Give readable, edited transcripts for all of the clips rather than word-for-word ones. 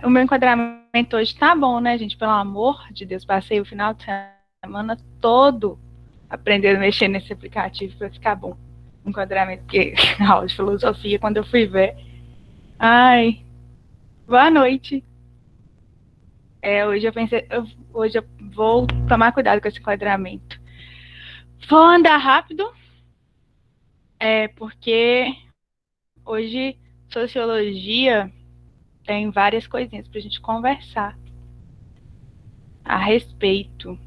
O meu enquadramento hoje tá bom, né, gente? Pelo amor de Deus, passei o final de semana todo aprendendo a mexer nesse aplicativo para ficar bom. Enquadramento, porque a aula de filosofia, quando eu fui ver. Ai, boa noite. Hoje eu pensei, hoje eu vou tomar cuidado com esse enquadramento. Vou andar rápido, porque hoje sociologia tem várias coisinhas para a gente conversar a respeito.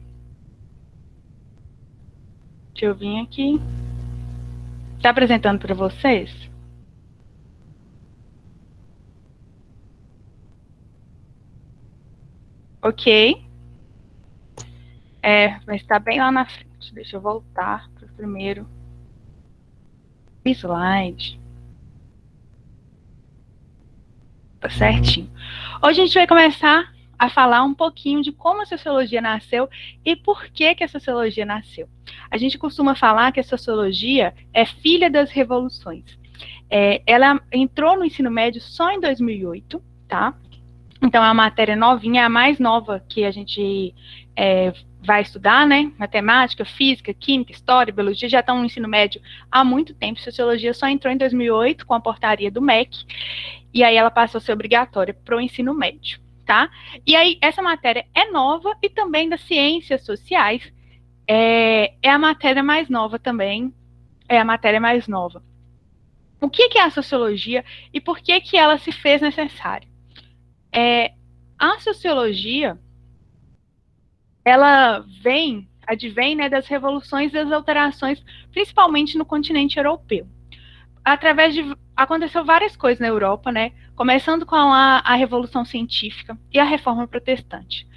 Deixa eu vir aqui. Tá apresentando para vocês? Ok. Mas está bem lá na frente. Deixa eu voltar para o primeiro slide. Tá certinho. Hoje a gente vai começar a falar um pouquinho de como a sociologia nasceu e por que a sociologia nasceu. A gente costuma falar que a sociologia é filha das revoluções. Ela entrou no ensino médio só em 2008, tá? Então, é uma matéria novinha, a mais nova que a gente vai estudar, né? Matemática, física, química, história, biologia, já estão no ensino médio há muito tempo. Sociologia só entrou em 2008 com a portaria do MEC, e aí ela passou a ser obrigatória para o ensino médio, tá? E aí, essa matéria é nova e também das ciências sociais é a matéria mais nova também, é a matéria mais nova. O que é a sociologia e por que ela se fez necessária? A sociologia, ela advém, né, das revoluções e das alterações, principalmente no continente europeu. Aconteceu várias coisas na Europa, né, começando com a Revolução Científica e a Reforma Protestante.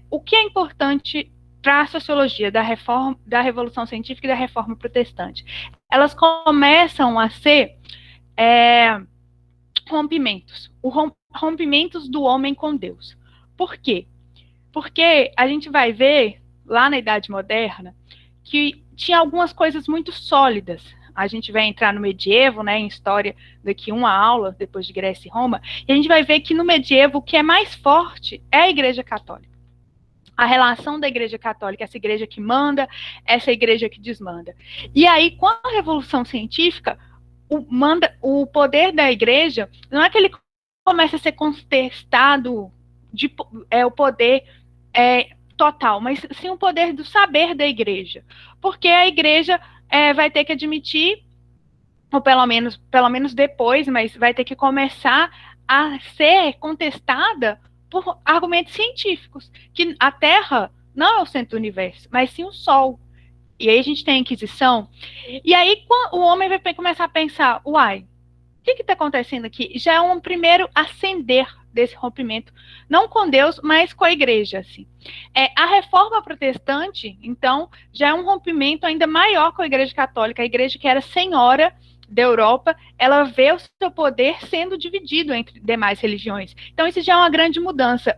O que é importante para a sociologia da Revolução Científica e da Reforma Protestante? Elas começam a ser rompimentos do homem com Deus. Por quê? Porque a gente vai ver, lá na Idade Moderna, que tinha algumas coisas muito sólidas. A gente vai entrar no medievo, né, em história, daqui uma aula, depois de Grécia e Roma, e a gente vai ver que no medievo o que é mais forte é a Igreja Católica. A relação da Igreja Católica, essa igreja que manda, essa igreja que desmanda. E aí, com a Revolução Científica, o poder da igreja não é que ele começa a ser contestado, o poder total, mas sim o poder do saber da igreja. Porque a igreja vai ter que admitir, ou pelo menos depois, mas vai ter que começar a ser contestada por argumentos científicos, que a Terra não é o centro do universo, mas sim o Sol. E aí a gente tem a Inquisição, e aí o homem vai começar a pensar, uai, o que está acontecendo aqui? Já é um primeiro ascender desse rompimento, não com Deus, mas com a igreja. Assim. A reforma protestante, então, já é um rompimento ainda maior com a igreja católica. A igreja que era senhora da Europa, ela vê o seu poder sendo dividido entre demais religiões. Então, isso já é uma grande mudança.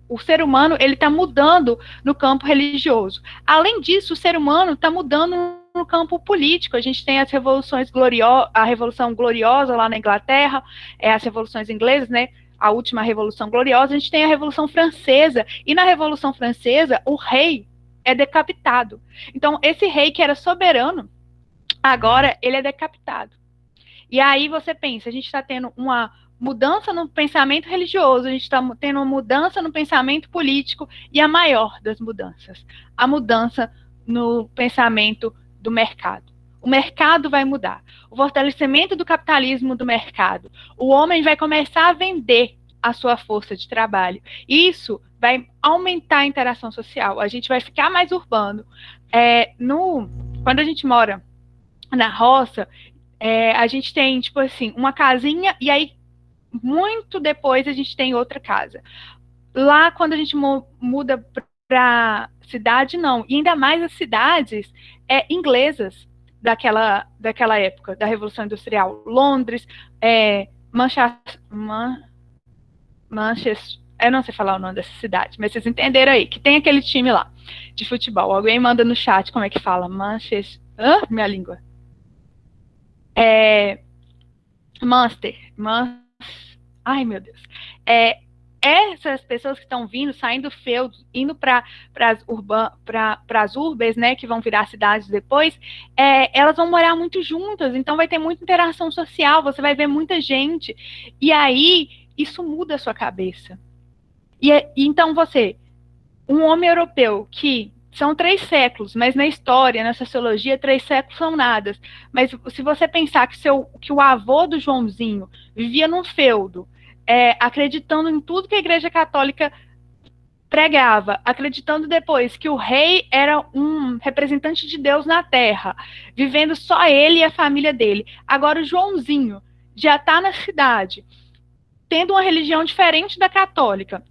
O ser humano ele está mudando no campo religioso. Além disso, o ser humano está mudando no campo político. A gente tem as revoluções gloriosas, a Revolução Gloriosa lá na Inglaterra, as revoluções inglesas, né? A última Revolução Gloriosa. A gente tem a Revolução Francesa, e na Revolução Francesa, o rei é decapitado. Então, esse rei que era soberano, agora ele é decapitado. E aí você pensa, a gente está tendo uma mudança no pensamento religioso, a gente está tendo uma mudança no pensamento político, e a maior das mudanças, a mudança no pensamento do mercado. O mercado vai mudar. O fortalecimento do capitalismo do mercado. O homem vai começar a vender a sua força de trabalho. Isso vai aumentar a interação social. A gente vai ficar mais urbano. Quando a gente mora na roça, a gente tem, tipo assim, uma casinha, e aí, muito depois, a gente tem outra casa. Lá, quando a gente muda para cidade, não. E ainda mais as cidades inglesas daquela época, da Revolução Industrial. Londres, Manchester, eu não sei falar o nome dessa cidade, mas vocês entenderam aí, que tem aquele time lá, de futebol. Alguém manda no chat como é que fala. Manchester... minha língua. Manchester. Ai, meu Deus. Essas pessoas que estão vindo, saindo do feudo, indo para as urbes, né, que vão virar cidades depois, elas vão morar muito juntas, então vai ter muita interação social, você vai ver muita gente, e aí isso muda a sua cabeça. Então um homem europeu que são 3 séculos, mas na história, na sociologia, 3 séculos são nada. Mas se você pensar que o avô do Joãozinho vivia num feudo, acreditando em tudo que a Igreja Católica pregava, acreditando depois que o rei era um representante de Deus na terra, vivendo só ele e a família dele. Agora o Joãozinho já está na cidade, tendo uma religião diferente da católica,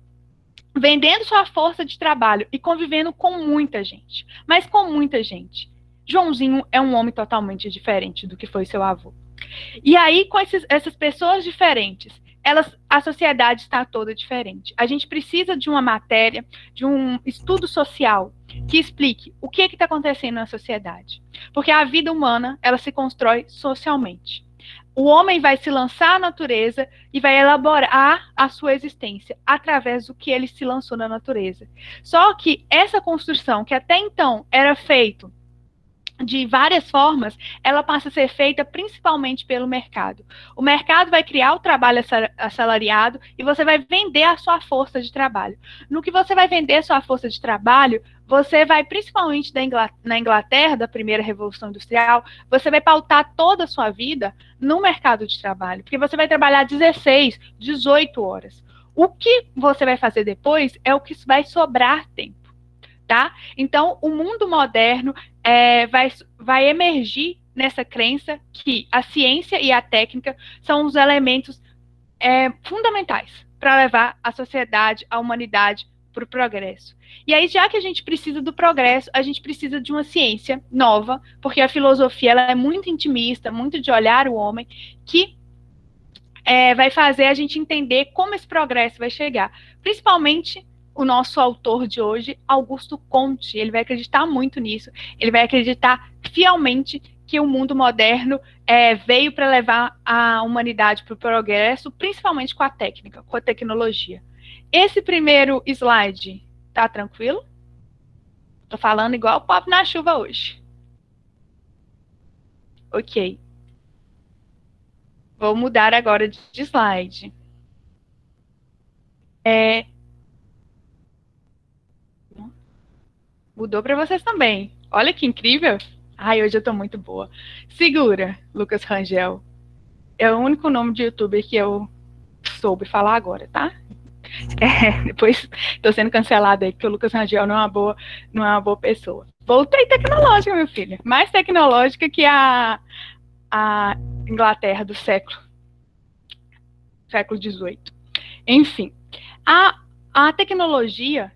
vendendo sua força de trabalho e convivendo com muita gente, mas com muita gente. Joãozinho é um homem totalmente diferente do que foi seu avô. E aí, com essas pessoas diferentes, a sociedade está toda diferente. A gente precisa de uma matéria, de um estudo social que explique o que está acontecendo na sociedade. Porque a vida humana, ela se constrói socialmente. O homem vai se lançar à natureza e vai elaborar a sua existência através do que ele se lançou na natureza. Só que essa construção, que até então era feita de várias formas, ela passa a ser feita principalmente pelo mercado. O mercado vai criar o trabalho assalariado e você vai vender a sua força de trabalho. No que você vai vender a sua força de trabalho, você vai, principalmente na Inglaterra, da primeira Revolução Industrial, você vai pautar toda a sua vida no mercado de trabalho, porque você vai trabalhar 16, 18 horas. O que você vai fazer depois é o que vai sobrar tempo. Tá? Então, o mundo moderno vai emergir nessa crença que a ciência e a técnica são os elementos fundamentais para levar a sociedade, a humanidade para o progresso. E aí, já que a gente precisa do progresso, a gente precisa de uma ciência nova, porque a filosofia ela é muito intimista, muito de olhar o homem, que vai fazer a gente entender como esse progresso vai chegar. Principalmente o nosso autor de hoje, Augusto Comte, ele vai acreditar muito nisso, ele vai acreditar fielmente que o mundo moderno veio para levar a humanidade para o progresso, principalmente com a técnica, com a tecnologia. Esse primeiro slide, tá tranquilo? Tô falando igual o papo na chuva hoje. Ok. Vou mudar agora de slide. Mudou para vocês também. Olha que incrível. Ai, hoje eu tô muito boa. Segura, Lucas Rangel. É o único nome de youtuber que eu soube falar agora, tá? Depois tô sendo cancelada aí, porque o Lucas Rangel não é uma boa pessoa. Voltei tecnológica, meu filho. Mais tecnológica que a Inglaterra do século XVIII. Enfim, a tecnologia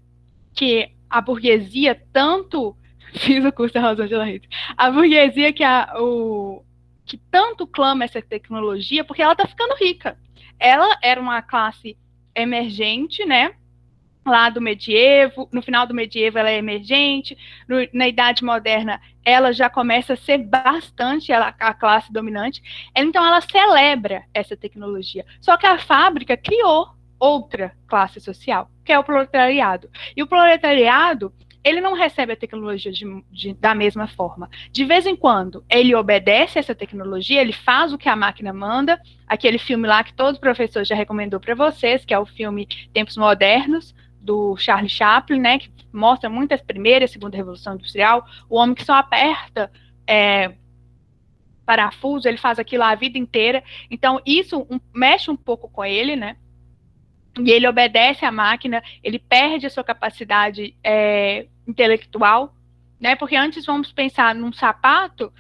que a burguesia tanto... Fiz o curso da Rosângela Reis. A burguesia que tanto clama essa tecnologia, porque ela está ficando rica. Ela era uma classe emergente, né? Lá do medievo, no final do medievo ela é emergente, na Idade Moderna ela já começa a ser bastante a classe dominante, então ela celebra essa tecnologia. Só que a fábrica criou outra classe social, que é o proletariado. E o proletariado, ele não recebe a tecnologia da mesma forma. De vez em quando, ele obedece a essa tecnologia, ele faz o que a máquina manda, aquele filme lá que todo professor já recomendou para vocês, que é o filme Tempos Modernos, do Charlie Chaplin, né, que mostra muito a primeira e a segunda Revolução Industrial, o homem que só aperta parafuso, ele faz aquilo a vida inteira, então isso mexe um pouco com ele, né, e ele obedece à máquina, ele perde a sua capacidade intelectual, né? Porque antes vamos pensar num sapato,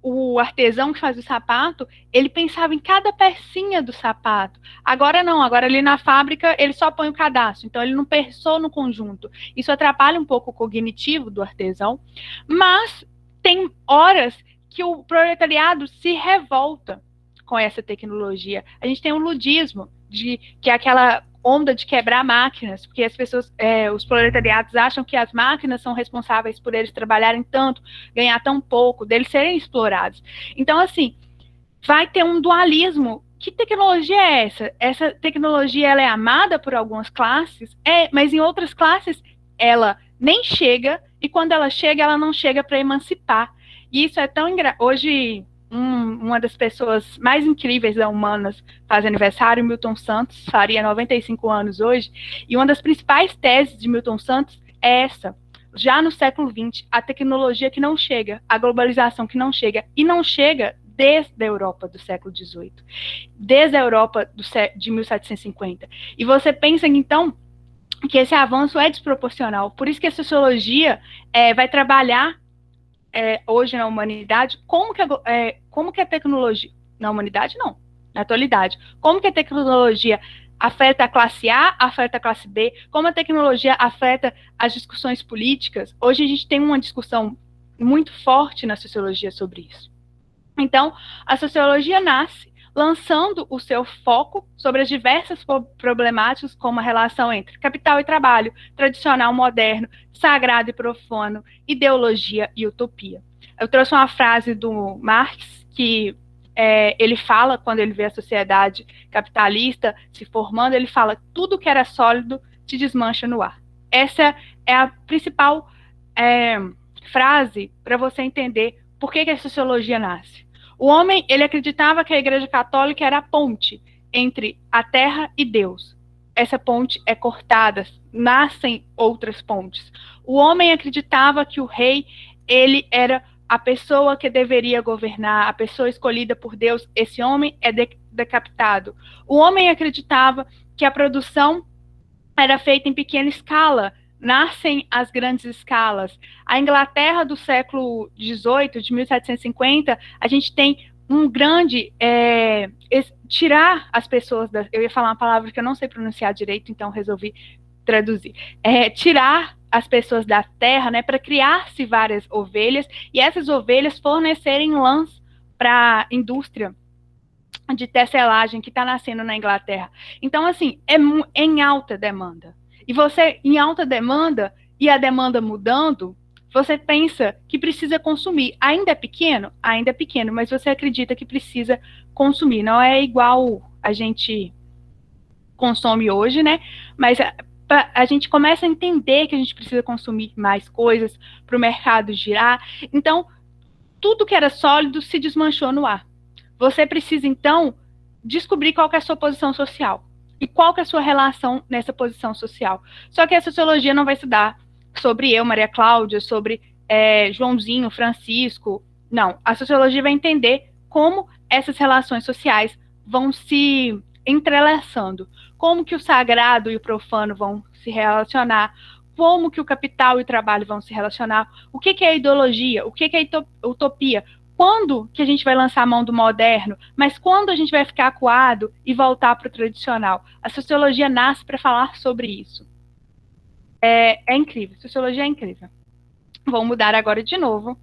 o artesão que faz o sapato, ele pensava em cada pecinha do sapato. Agora não, agora ali na fábrica ele só põe o cadastro, então ele não pensou no conjunto. Isso atrapalha um pouco o cognitivo do artesão, mas tem horas que o proletariado se revolta com essa tecnologia. A gente tem um ludismo, que é aquela onda de quebrar máquinas, porque as pessoas, os proletariados acham que as máquinas são responsáveis por eles trabalharem tanto, ganhar tão pouco, deles serem explorados. Então, assim, vai ter um dualismo que tecnologia é essa? Essa tecnologia ela é amada por algumas classes, mas em outras classes ela nem chega, e quando ela chega, ela não chega para emancipar. E isso é tão hoje, uma das pessoas mais incríveis da Humanas faz aniversário, Milton Santos, faria 95 anos hoje, e uma das principais teses de Milton Santos é essa. Já no século XX, a tecnologia que não chega, a globalização que não chega, e não chega desde a Europa do século XVIII, desde a Europa de 1750. E você pensa, então, que esse avanço é desproporcional. Por isso que a sociologia vai trabalhar hoje na humanidade como que a tecnologia, na humanidade não, na atualidade, como que a tecnologia afeta a classe A, afeta a classe B, como a tecnologia afeta as discussões políticas. Hoje a gente tem uma discussão muito forte na sociologia sobre isso. Então, a sociologia nasce lançando o seu foco sobre as diversas problemáticas, como a relação entre capital e trabalho, tradicional, moderno, sagrado e profano, ideologia e utopia. Eu trouxe uma frase do Marx, que ele fala, quando ele vê a sociedade capitalista se formando, ele fala, tudo que era sólido se desmancha no ar. Essa é a principal frase para você entender por que a sociologia nasce. O homem, ele acreditava que a Igreja Católica era a ponte entre a terra e Deus. Essa ponte é cortada, nascem outras pontes. O homem acreditava que o rei, ele era a pessoa que deveria governar, a pessoa escolhida por Deus. Esse homem é decapitado. O homem acreditava que a produção era feita em pequena escala, nascem as grandes escalas. A Inglaterra do século XVIII, de 1750, a gente tem um grande tirar as pessoas eu ia falar uma palavra que eu não sei pronunciar direito, então resolvi traduzir. Tirar as pessoas da terra, né, para criar-se várias ovelhas, e essas ovelhas fornecerem lãs para a indústria de tecelagem que está nascendo na Inglaterra. Então, assim, é em alta demanda. E você, em alta demanda, e a demanda mudando, você pensa que precisa consumir. Ainda é pequeno, mas você acredita que precisa consumir. Não é igual a gente consome hoje, né? Mas a gente começa a entender que a gente precisa consumir mais coisas para o mercado girar. Então, tudo que era sólido se desmanchou no ar. Você precisa, então, descobrir qual que é a sua posição social e qual que é a sua relação nessa posição social. Só que a sociologia não vai estudar sobre eu, Maria Cláudia, sobre Joãozinho, Francisco. Não, a sociologia vai entender como essas relações sociais vão se entrelaçando, como que o sagrado e o profano vão se relacionar, como que o capital e o trabalho vão se relacionar, o que é ideologia, o que é utopia, quando que a gente vai lançar a mão do moderno, mas quando a gente vai ficar acuado e voltar para o tradicional. A sociologia nasce para falar sobre isso. É incrível, sociologia é incrível. Vou mudar agora de novo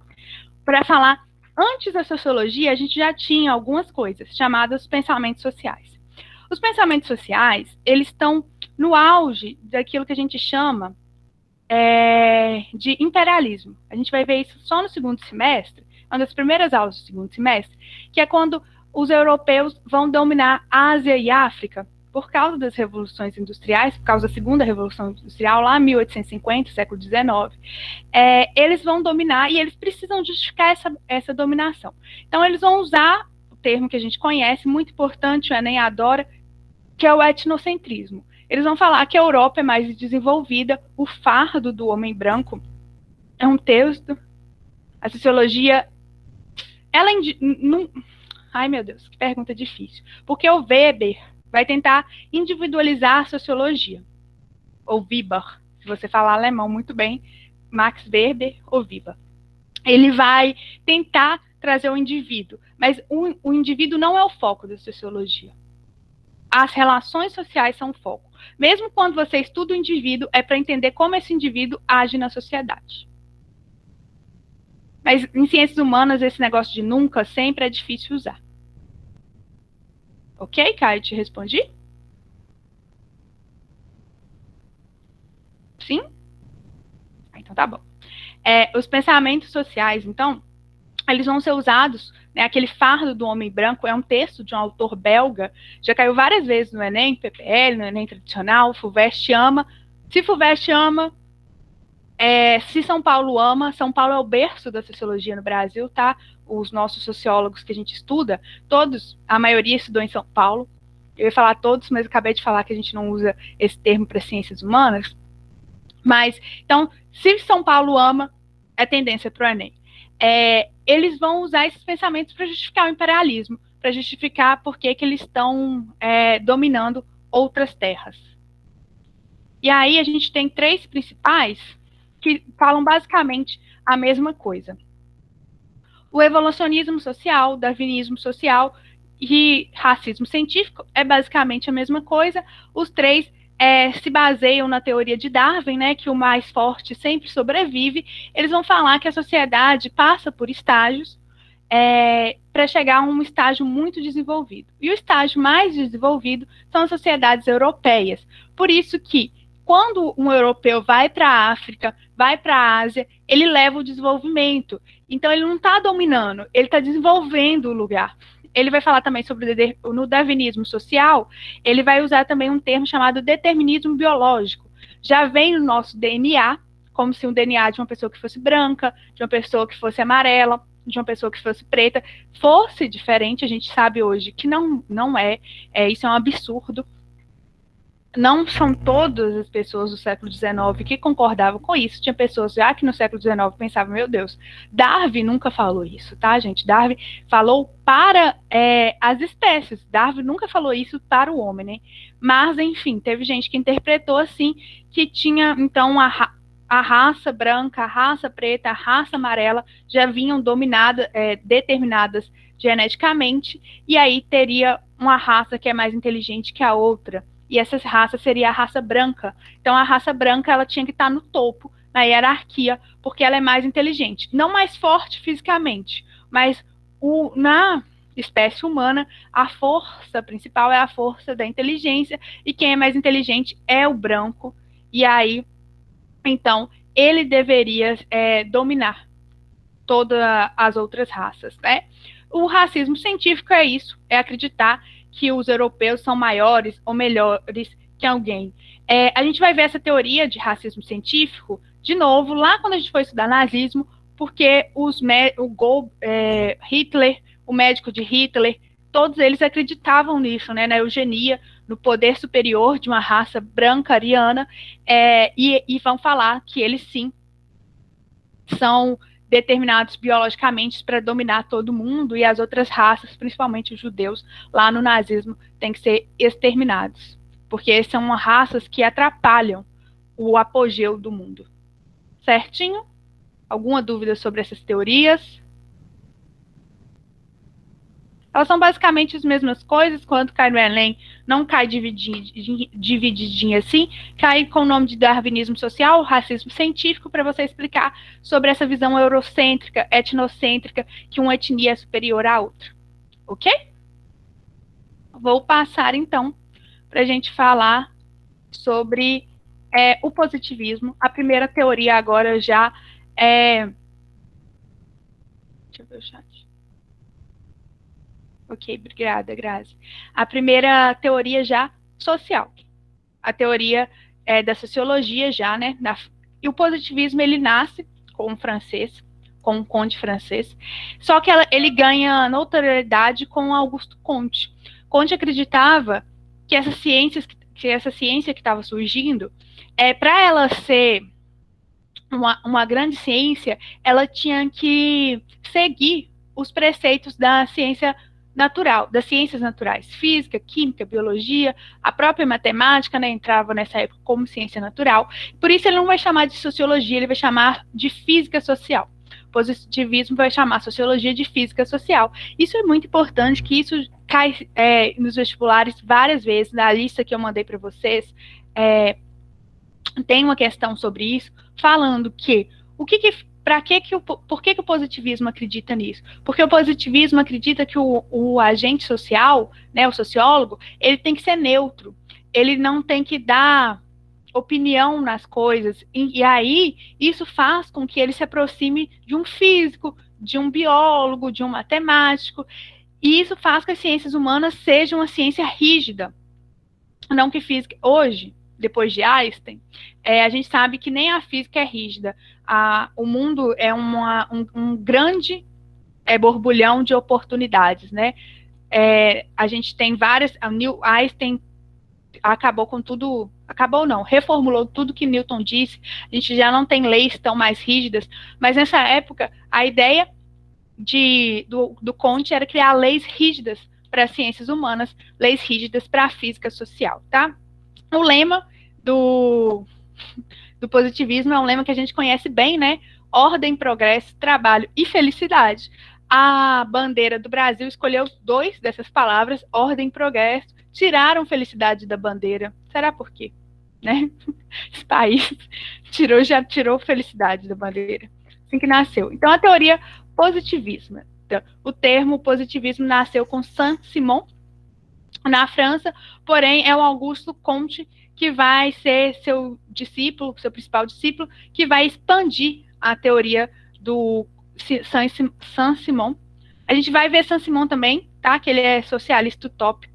para falar, antes da sociologia, a gente já tinha algumas coisas chamadas pensamentos sociais. Os pensamentos sociais, eles estão no auge daquilo que a gente chama de imperialismo. A gente vai ver isso só no segundo semestre, uma das primeiras aulas do segundo semestre, que é quando os europeus vão dominar a Ásia e a África, por causa das revoluções industriais, por causa da segunda revolução industrial, lá em 1850, século XIX, eles vão dominar e eles precisam justificar essa dominação. Então, eles vão usar o termo que a gente conhece, muito importante, o Enem adora, que é o etnocentrismo. Eles vão falar que a Europa é mais desenvolvida, o fardo do homem branco é um texto, a sociologia, ela não, ai meu Deus, que pergunta difícil, porque o Weber vai tentar individualizar a sociologia, ou Weber, se você falar alemão muito bem, Max Weber ou Weber. Ele vai tentar trazer o indivíduo, mas o indivíduo não é o foco da sociologia. As relações sociais são o foco. Mesmo quando você estuda o indivíduo, é para entender como esse indivíduo age na sociedade. Mas em ciências humanas, esse negócio de nunca, sempre é difícil usar. Ok, Caio? Te respondi? Sim? Então tá bom. Os pensamentos sociais, então, eles vão ser usados né, aquele fardo do homem branco, é um texto de um autor belga, já caiu várias vezes no Enem, PPL, no Enem tradicional, Fulvestre ama. Se Fulvestre ama, se São Paulo ama, São Paulo é o berço da sociologia no Brasil, tá? Os nossos sociólogos que a gente estuda, todos, a maioria estudou em São Paulo. Eu ia falar todos, mas acabei de falar que a gente não usa esse termo para ciências humanas. Mas, então, se São Paulo ama, é tendência para o Enem. Eles vão usar esses pensamentos para justificar o imperialismo, para justificar por que eles estão dominando outras terras. E aí a gente tem 3 principais que falam basicamente a mesma coisa. O evolucionismo social, o darwinismo social e racismo científico é basicamente a mesma coisa. Os 3 se baseiam na teoria de Darwin, né, que o mais forte sempre sobrevive. Eles vão falar que a sociedade passa por estágios para chegar a um estágio muito desenvolvido. E o estágio mais desenvolvido são as sociedades europeias. Por isso que, quando um europeu vai para a África, vai para a Ásia, ele leva o desenvolvimento. Então, ele não está dominando, ele está desenvolvendo o lugar. Ele vai falar também sobre no darwinismo social, ele vai usar também um termo chamado determinismo biológico. Já vem no nosso DNA, como se um DNA de uma pessoa que fosse branca, de uma pessoa que fosse amarela, de uma pessoa que fosse preta, fosse diferente. A gente sabe hoje que não é, isso é um absurdo. Não são todas as pessoas do século XIX que concordavam com isso. Tinha pessoas já que no século XIX pensavam, meu Deus, Darwin nunca falou isso, tá, gente? Darwin falou para as espécies. Darwin nunca falou isso para o homem, né? Mas, enfim, teve gente que interpretou assim, que tinha, então, a raça branca, a raça preta, a raça amarela já vinham determinadas geneticamente, e aí teria uma raça que é mais inteligente que a outra. E essa raça seria a raça branca. Então, a raça branca ela tinha que estar no topo, na hierarquia, porque ela é mais inteligente. Não mais forte fisicamente, mas na espécie humana, a força principal é a força da inteligência, e quem é mais inteligente é o branco. E aí, então, ele deveria dominar todas as outras raças, né? O racismo científico é isso, é acreditar que os europeus são maiores ou melhores que alguém. A gente vai ver essa teoria de racismo científico, de novo, lá quando a gente foi estudar nazismo, porque Hitler, o médico de Hitler, todos eles acreditavam nisso, né, na eugenia, no poder superior de uma raça branca ariana, e vão falar que eles sim são determinados biologicamente para dominar todo mundo, e as outras raças, principalmente os judeus, lá no nazismo, têm que ser exterminados, porque são raças que atrapalham o apogeu do mundo. Certinho? Alguma dúvida sobre essas teorias? Elas são basicamente as mesmas coisas. Quando cai no Enem, não cai divididinha assim, cai com o nome de darwinismo social, racismo científico, para você explicar sobre essa visão eurocêntrica, etnocêntrica, que uma etnia é superior à outra. Ok? Vou passar, então, para a gente falar sobre o positivismo. A primeira teoria agora já é... Deixa eu ver o chat. Ok, obrigada, Grazi. A primeira teoria já social. A teoria da sociologia já, né? E o positivismo, ele nasce com um francês, com um conde francês, só que ele ganha notoriedade com Augusto Comte. Comte acreditava que essa ciência que estava surgindo, para ela ser uma grande ciência, ela tinha que seguir os preceitos da ciência natural, das ciências naturais, física, química, biologia, a própria matemática, né, entrava nessa época como ciência natural. Por isso ele não vai chamar de sociologia, ele vai chamar de física social. O positivismo vai chamar sociologia de física social. Isso é muito importante, que isso cai nos vestibulares várias vezes. Na lista que eu mandei para vocês, tem uma questão sobre isso, falando que por que o positivismo acredita nisso? Porque o positivismo acredita que o agente social, né, o sociólogo, ele tem que ser neutro, ele não tem que dar opinião nas coisas, e aí isso faz com que ele se aproxime de um físico, de um biólogo, de um matemático, e isso faz que as ciências humanas sejam uma ciência rígida. Não que física, hoje, depois de Einstein, a gente sabe que nem a física é rígida. O mundo é um grande borbulhão de oportunidades, né? A gente tem várias. Einstein acabou com tudo. Acabou não, reformulou tudo que Newton disse. A gente já não tem leis tão mais rígidas, mas nessa época a ideia do Comte era criar leis rígidas para as ciências humanas, leis rígidas para a física social, tá? O lema do positivismo é um lema que a gente conhece bem, né? Ordem, progresso, trabalho e felicidade. A bandeira do Brasil escolheu 2 dessas palavras, ordem e progresso, tiraram felicidade da bandeira. Será por quê? Né? Esse país já tirou felicidade da bandeira. Assim que nasceu. Então, a teoria positivismo. Então, o termo positivismo nasceu com Saint-Simon, na França, porém é o Auguste Comte que vai ser seu discípulo, seu principal discípulo, que vai expandir a teoria do Saint-Simon. A gente vai ver Saint-Simon também, tá? Que ele é socialista utópico.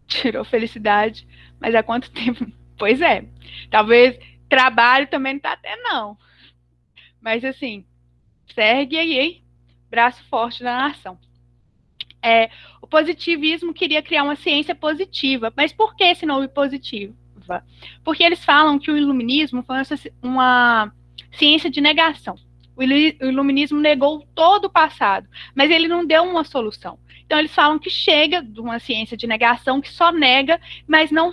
Tirou felicidade, mas há quanto tempo? Pois é. Talvez trabalho também não tá até não. Mas assim, segue aí, hein? Braço forte da nação. O positivismo queria criar uma ciência positiva. Mas por que esse nome positivo? Porque eles falam que o iluminismo foi uma ciência de negação. O iluminismo negou todo o passado, mas ele não deu uma solução. Então, eles falam que chega de uma ciência de negação que só nega, mas não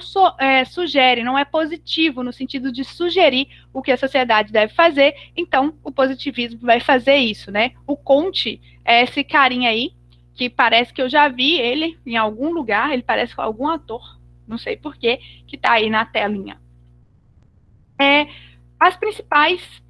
sugere, não é positivo no sentido de sugerir o que a sociedade deve fazer. Então, o positivismo vai fazer isso, né? O Comte é esse carinha aí, que parece que eu já vi ele em algum lugar, ele parece com algum ator, não sei porquê, que está aí na telinha. As principais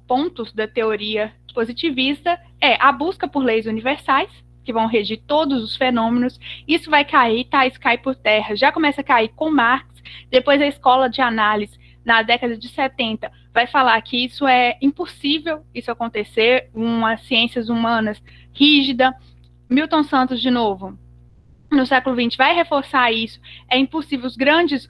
pontos da teoria positivista a busca por leis universais, que vão regir todos os fenômenos. Isso vai cair, tá? Isso cai por terra. Já começa a cair com Marx, depois a escola de análise, na década de 70, vai falar que isso é impossível, isso acontecer, umas ciências humanas rígida. Milton Santos, de novo, no século XX, vai reforçar isso. É impossível, os grandes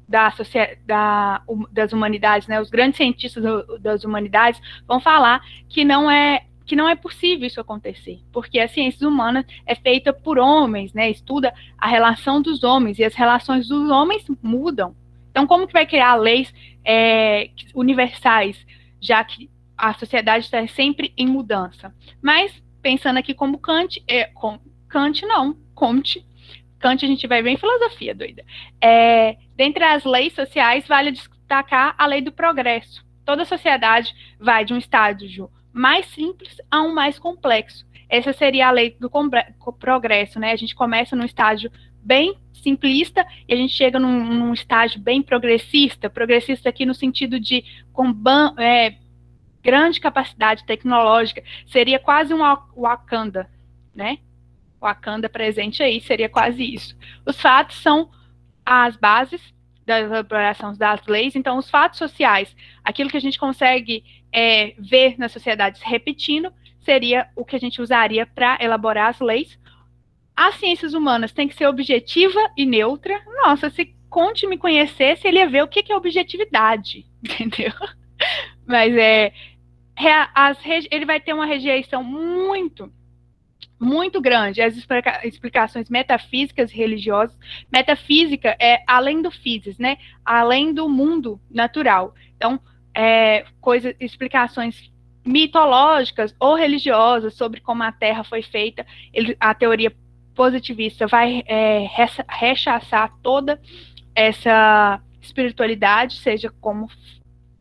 das humanidades, né, os grandes cientistas das humanidades vão falar que não é possível isso acontecer, porque a ciência humana é feita por homens, né, estuda a relação dos homens, e as relações dos homens mudam. Então, como que vai criar leis universais, já que a sociedade está sempre em mudança? Mas, pensando aqui como Kant, Kant a gente vai ver em filosofia, doida. Dentre as leis sociais, vale destacar a lei do progresso. Toda sociedade vai de um estágio mais simples a um mais complexo. Essa seria a lei do progresso, né? A gente começa num estágio bem simplista e a gente chega num estágio bem progressista. Progressista aqui no sentido de grande capacidade tecnológica. Seria quase um Wakanda, né? Wakanda presente aí, seria quase isso. Os fatos são as bases da elaboração das leis. Então, os fatos sociais, aquilo que a gente consegue ver nas sociedades repetindo, seria o que a gente usaria para elaborar as leis. As ciências humanas têm que ser objetiva e neutra. Nossa, se Comte me conhecesse, ele ia ver o que é objetividade, entendeu? Mas ele vai ter uma rejeição muito grande as explicações metafísicas e religiosas. Metafísica é além do physis, né? Além do mundo natural. Então, explicações mitológicas ou religiosas sobre como a Terra foi feita. A teoria positivista vai rechaçar toda essa espiritualidade, seja como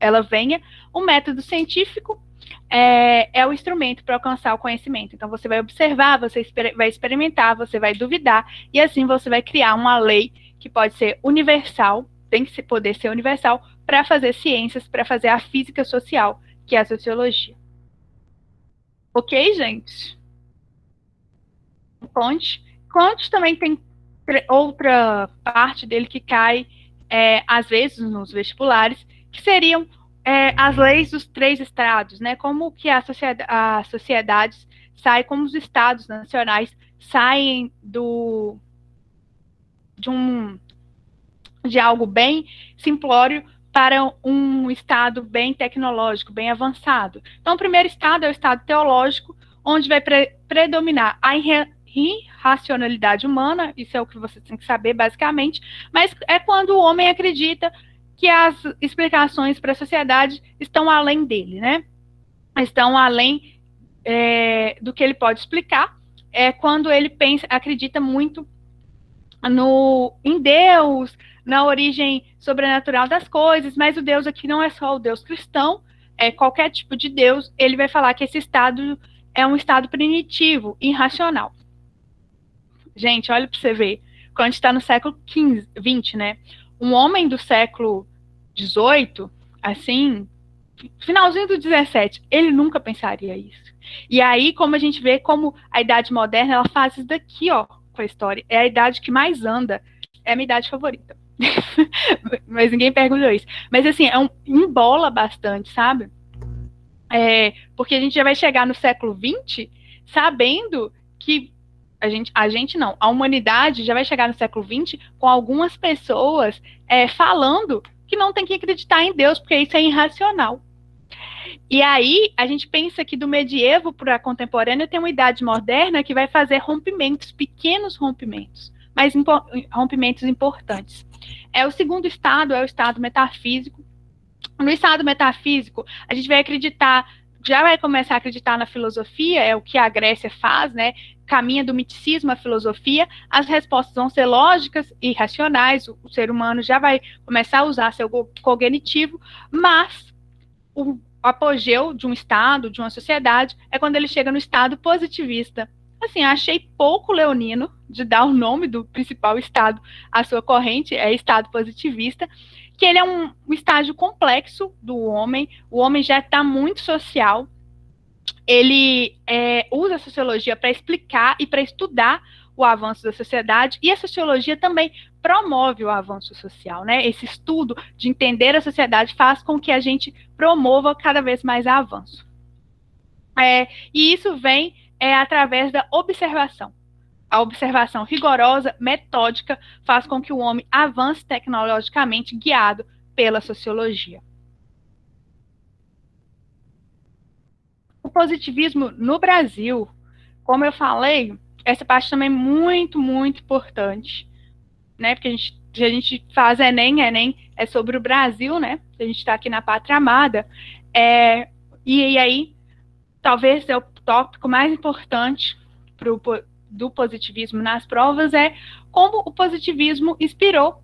ela venha. O método científico é o instrumento para alcançar o conhecimento. Então, você vai observar, você vai experimentar, você vai duvidar, e assim você vai criar uma lei que pode ser universal, tem que poder ser universal, para fazer ciências, para fazer a física social, que é a sociologia. Ok, gente? Kant também tem outra parte dele que cai, às vezes, nos vestibulares, que seriam as leis dos 3 estados, né? Como que as sociedades saem, como os estados nacionais saem de algo bem simplório para um estado bem tecnológico, bem avançado. Então, o primeiro estado é o estado teológico, onde vai predominar a irracionalidade humana, isso é o que você tem que saber, basicamente, mas é quando o homem acredita que as explicações para a sociedade estão além dele, né? Estão além do que ele pode explicar. É quando ele acredita muito em Deus, na origem sobrenatural das coisas, mas o Deus aqui não é só o Deus cristão, é qualquer tipo de Deus, ele vai falar que esse estado é um estado primitivo, irracional. Gente, olha para você ver, quando a gente está no século XX, né? Um homem do século XVIII, assim, finalzinho do XVII, ele nunca pensaria isso. E aí, como a gente vê como a Idade Moderna, ela faz isso daqui, ó, com a história. É a idade que mais anda, é a minha idade favorita. Mas ninguém perguntou isso. Mas assim, embola bastante, sabe? Porque a gente já vai chegar no século XX sabendo que a humanidade já vai chegar no século XX com algumas pessoas falando que não tem que acreditar em Deus, porque isso é irracional. E aí, a gente pensa que do medievo para a contemporânea tem uma idade moderna que vai fazer rompimentos, pequenos rompimentos, mas rompimentos importantes. O segundo estado é o estado metafísico. No estado metafísico, a gente vai acreditar, já vai começar a acreditar na filosofia, é o que a Grécia faz, né? Caminha do miticismo à filosofia, as respostas vão ser lógicas e racionais, o ser humano já vai começar a usar seu cognitivo, mas o apogeu de um estado, de uma sociedade, é quando ele chega no estado positivista. Assim, achei pouco leonino de dar o nome do principal estado à sua corrente, é estado positivista, que ele é um estágio complexo do homem, o homem já está muito social, ele usa a sociologia para explicar e para estudar o avanço da sociedade, e a sociologia também promove o avanço social, né? Esse estudo de entender a sociedade faz com que a gente promova cada vez mais avanço. E isso vem através da observação. A observação rigorosa, metódica, faz com que o homem avance tecnologicamente guiado pela sociologia. O positivismo no Brasil, como eu falei, essa parte também é muito, muito importante, né? Porque se a gente faz Enem é sobre o Brasil, né? A gente está aqui na Pátria Amada. E aí, talvez o tópico mais importante do positivismo nas provas é como o positivismo inspirou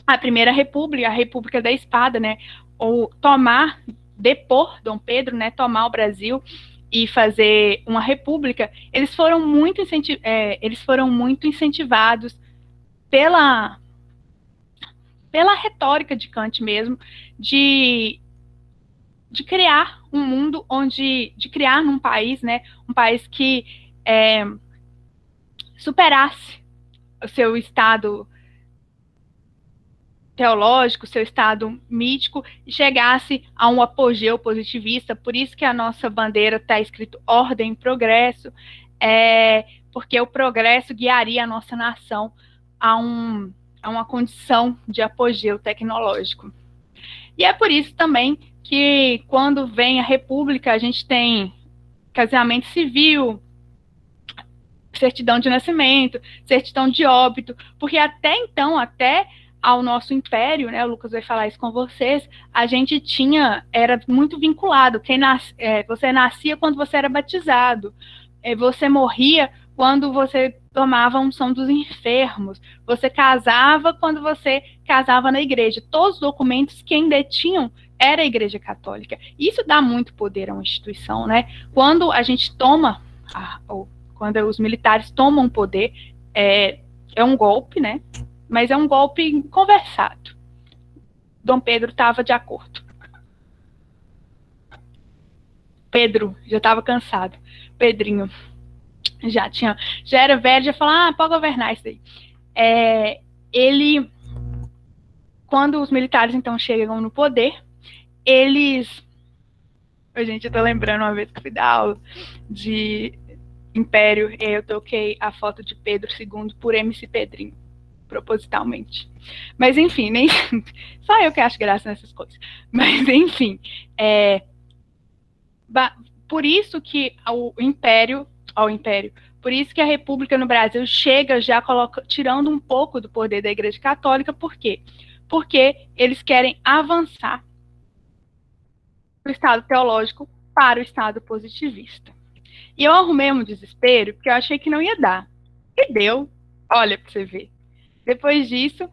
a Primeira República, a República da Espada, né? Ou depor Dom Pedro, né? Tomar o Brasil e fazer uma república. Eles foram muito incentivados pela retórica de Kant mesmo, de criar um mundo de criar num país, né, um país que superasse o seu estado teológico, seu estado mítico, e chegasse a um apogeu positivista. Por isso que a nossa bandeira está escrito ordem e progresso, porque o progresso guiaria a nossa nação a uma condição de apogeu tecnológico. E é por isso também que quando vem a República, a gente tem casamento civil, certidão de nascimento, certidão de óbito, porque até então, até ao nosso império, né, o Lucas vai falar isso com vocês, a gente era muito vinculado, você nascia quando você era batizado, você morria quando você tomava a unção dos enfermos, você casava quando você casava na igreja, todos os documentos quem detinham era a Igreja Católica. Isso dá muito poder a uma instituição, né? Quando a gente quando os militares tomam poder, é um golpe, né? Mas é um golpe conversado. Dom Pedro estava de acordo. Pedro já estava cansado. Pedrinho já era velho, já falava, pode governar isso aí. Ele quando os militares, então, chegam no poder, eles... Gente, eu tô lembrando uma vez que fui dar aula de Império, e eu toquei a foto de Pedro II por MC Pedrinho, propositalmente. Mas, enfim, nem só eu que acho graça nessas coisas. Mas, enfim, por isso que o Império, por isso que a República no Brasil chega já tirando um pouco do poder da Igreja Católica. Por quê? Porque eles querem avançar do Estado teológico para o Estado positivista. E eu arrumei um desespero, porque eu achei que não ia dar. E deu. Olha para você ver. Depois disso,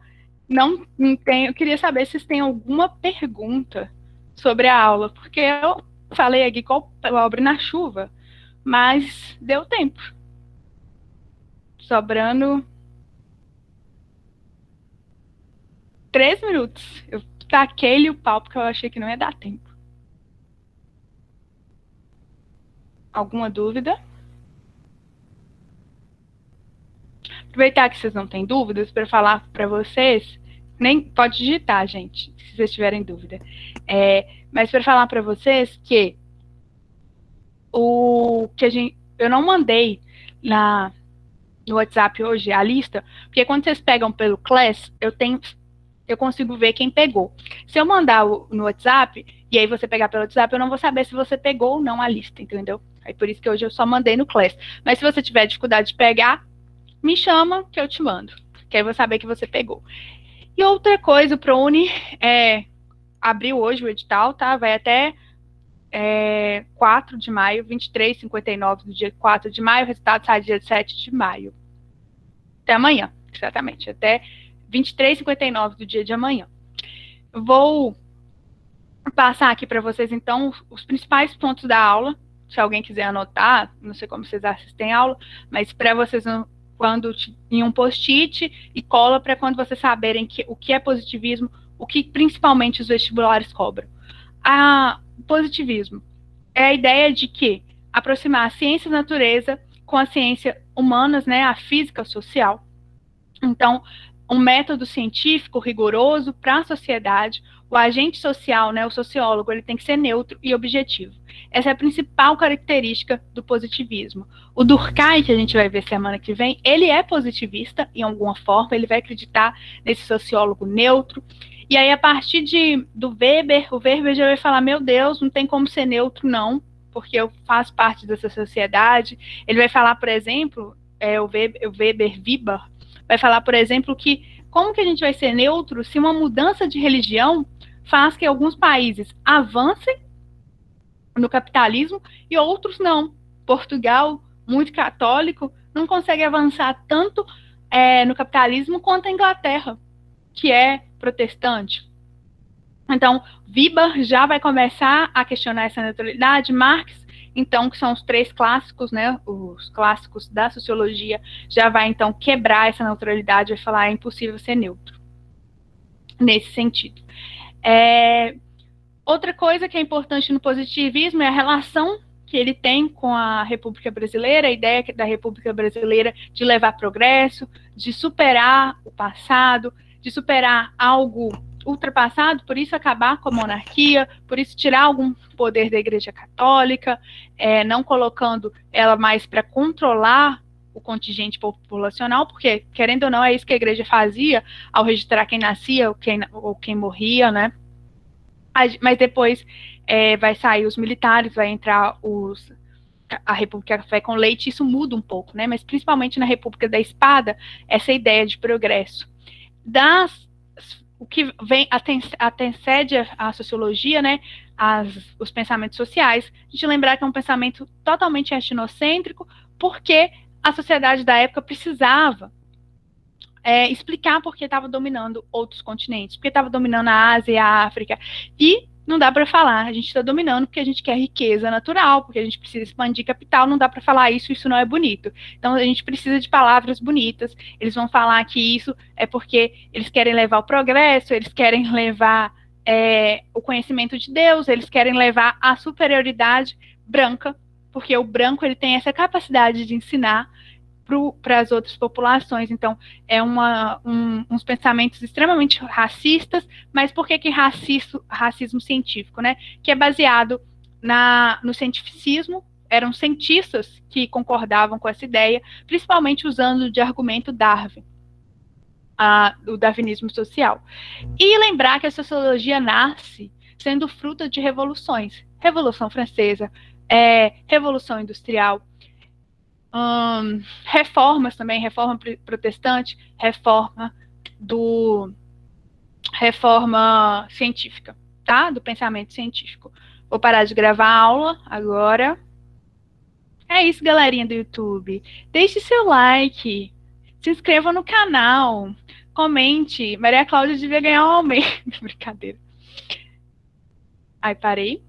não tem, eu queria saber se vocês têm alguma pergunta sobre a aula, porque eu falei aqui igual pobre na chuva, mas deu tempo. Sobrando 3 minutos. Eu taquei-lhe o pau porque eu achei que não ia dar tempo. Alguma dúvida? Aproveitar que vocês não têm dúvidas para falar para vocês, nem pode digitar, gente, se vocês tiverem dúvida. Mas para falar para vocês que eu não mandei no WhatsApp hoje a lista, porque quando vocês pegam pelo Class, eu consigo ver quem pegou. Se eu mandar no WhatsApp, e aí você pegar pelo WhatsApp, eu não vou saber se você pegou ou não a lista, entendeu? Aí por isso que hoje eu só mandei no Class. Mas se você tiver dificuldade de pegar, me chama que eu te mando, que aí eu vou saber que você pegou. E outra coisa, o ProUni abriu hoje o edital, tá? Vai até 4 de maio, 23h59 do dia 4 de maio, o resultado sai dia 7 de maio. Até amanhã, exatamente, até 23h59 do dia de amanhã. Eu vou passar aqui para vocês, então, os principais pontos da aula, se alguém quiser anotar, não sei como vocês assistem a aula, mas para vocês em um post-it e cola para quando vocês saberem o que é positivismo, o que principalmente os vestibulares cobram. Positivismo é a ideia de que aproximar a ciência da natureza com a ciência humanas, né, a física social. Então, um método científico rigoroso para a sociedade, o agente social, né, o sociólogo, ele tem que ser neutro e objetivo. Essa é a principal característica do positivismo. O Durkheim, que a gente vai ver semana que vem, ele é positivista em alguma forma, ele vai acreditar nesse sociólogo neutro. E aí, a partir do Weber, o Weber já vai falar, meu Deus, não tem como ser neutro, não, porque eu faço parte dessa sociedade. Ele vai falar, por exemplo, o Weber vai falar, por exemplo, que como que a gente vai ser neutro se uma mudança de religião faz que alguns países avancem no capitalismo e outros não. Portugal, muito católico, não consegue avançar tanto no capitalismo quanto a Inglaterra, que é protestante. Então, Weber já vai começar a questionar essa neutralidade. Marx, então, que são os 3 clássicos, né, os clássicos da sociologia, já vai, então, quebrar essa neutralidade, vai falar, é impossível ser neutro, nesse sentido. Outra coisa que é importante no positivismo é a relação que ele tem com a República Brasileira, a ideia da República Brasileira de levar progresso, de superar o passado, de superar algo ultrapassado, por isso acabar com a monarquia, por isso tirar algum poder da Igreja Católica, não colocando ela mais para controlar o contingente populacional, porque, querendo ou não, é isso que a Igreja fazia ao registrar quem nascia ou quem morria, né? Mas depois vai sair os militares, vai entrar a República Café com Leite, isso muda um pouco, né? Mas principalmente na República da Espada, essa ideia de progresso. O que vem antecede a sociologia, né, os pensamentos sociais, a gente lembrar que é um pensamento totalmente etnocêntrico, porque a sociedade da época precisava explicar por que estava dominando outros continentes, porque estava dominando a Ásia e a África, e não dá para falar, a gente está dominando porque a gente quer riqueza natural, porque a gente precisa expandir capital, não dá para falar isso não é bonito. Então, a gente precisa de palavras bonitas, eles vão falar que isso é porque eles querem levar o progresso, eles querem levar o conhecimento de Deus, eles querem levar a superioridade branca, porque o branco ele tem essa capacidade de ensinar para as outras populações. Então, é uns pensamentos extremamente racistas, mas por que racismo científico, né? Que é baseado no cientificismo. Eram cientistas que concordavam com essa ideia, principalmente usando de argumento Darwin, do darwinismo social. E lembrar que a sociologia nasce sendo fruto de revoluções. Revolução Francesa, Revolução Industrial, reformas também, reforma protestante, reforma científica, tá? Do pensamento científico. Vou parar de gravar a aula agora. É isso, galerinha do YouTube. Deixe seu like, se inscreva no canal, comente. Maria Cláudia devia ganhar um aumento. Brincadeira. Aí, parei.